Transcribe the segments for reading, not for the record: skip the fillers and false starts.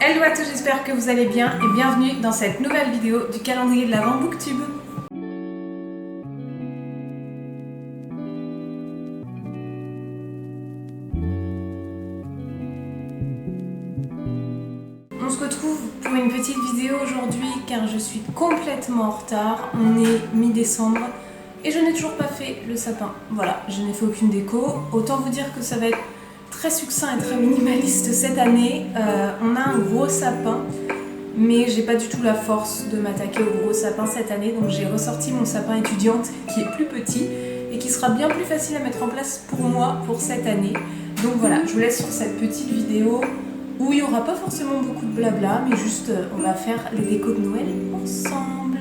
Hello à tous, j'espère que vous allez bien et bienvenue dans cette nouvelle vidéo du calendrier de l'Avent Booktube. On se retrouve pour une petite vidéo aujourd'hui car je suis complètement en retard. On est mi-décembre et je n'ai toujours pas fait le sapin. Voilà, je n'ai fait aucune déco. Autant vous dire que ça va être très succinct et très minimaliste cette année. On a un gros sapin, mais j'ai pas du tout la force de m'attaquer au gros sapin cette année, donc j'ai ressorti mon sapin étudiante qui est plus petit et qui sera bien plus facile à mettre en place pour moi pour cette année. Donc voilà, je vous laisse sur cette petite vidéo où il n'y aura pas forcément beaucoup de blabla, mais juste on va faire les décos de Noël ensemble.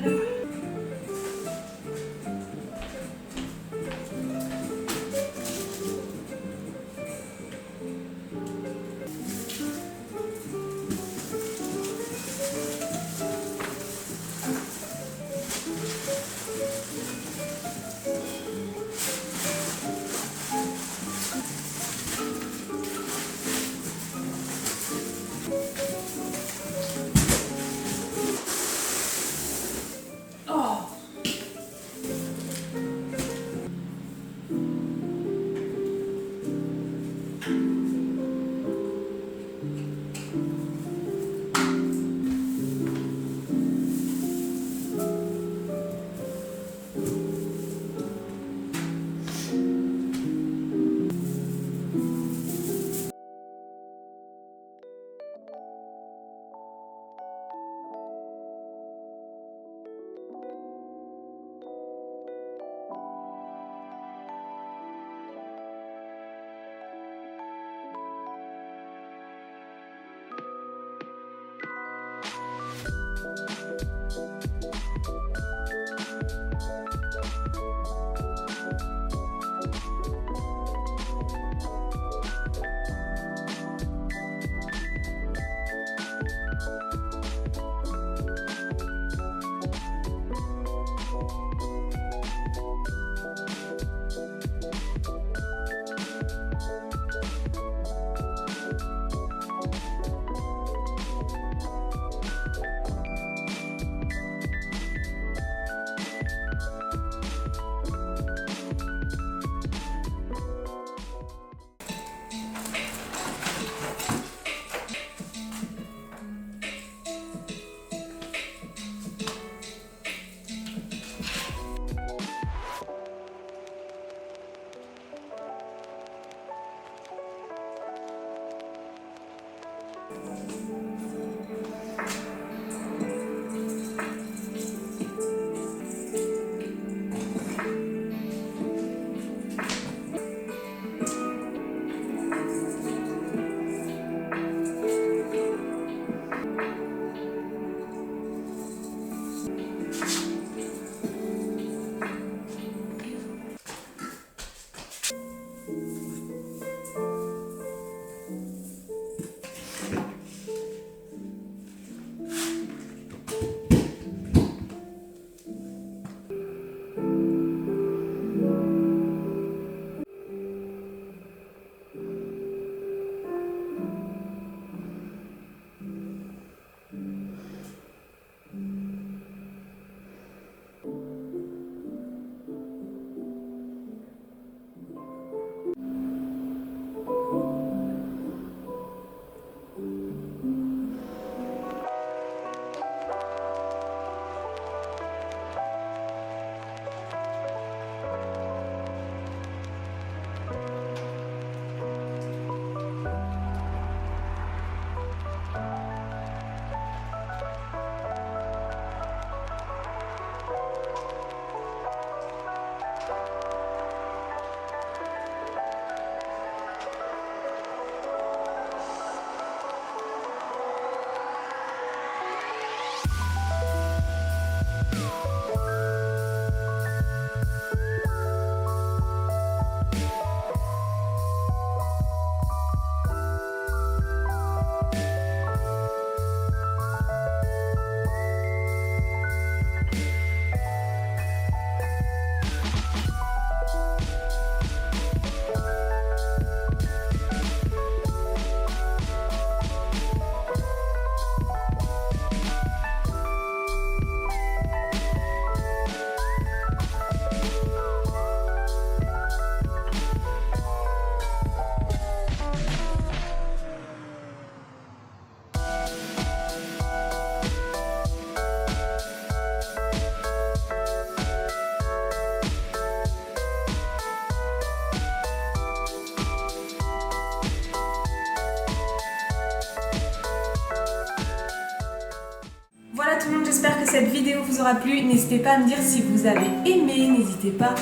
tout le monde, j'espère que cette vidéo vous aura plu. N'hésitez pas à me dire si vous avez aimé, n'hésitez pas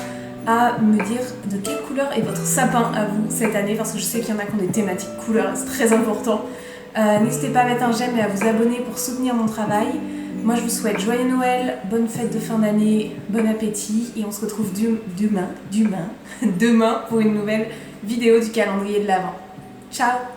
à me dire de quelle couleur est votre sapin à vous cette année, parce que je sais qu'il y en a qui ont des thématiques couleurs, c'est très important. N'hésitez pas à mettre un j'aime et à vous abonner pour soutenir mon travail. Moi je vous souhaite joyeux Noël, bonne fête de fin d'année, bon appétit et on se retrouve demain pour une nouvelle vidéo du calendrier de l'Avent. Ciao!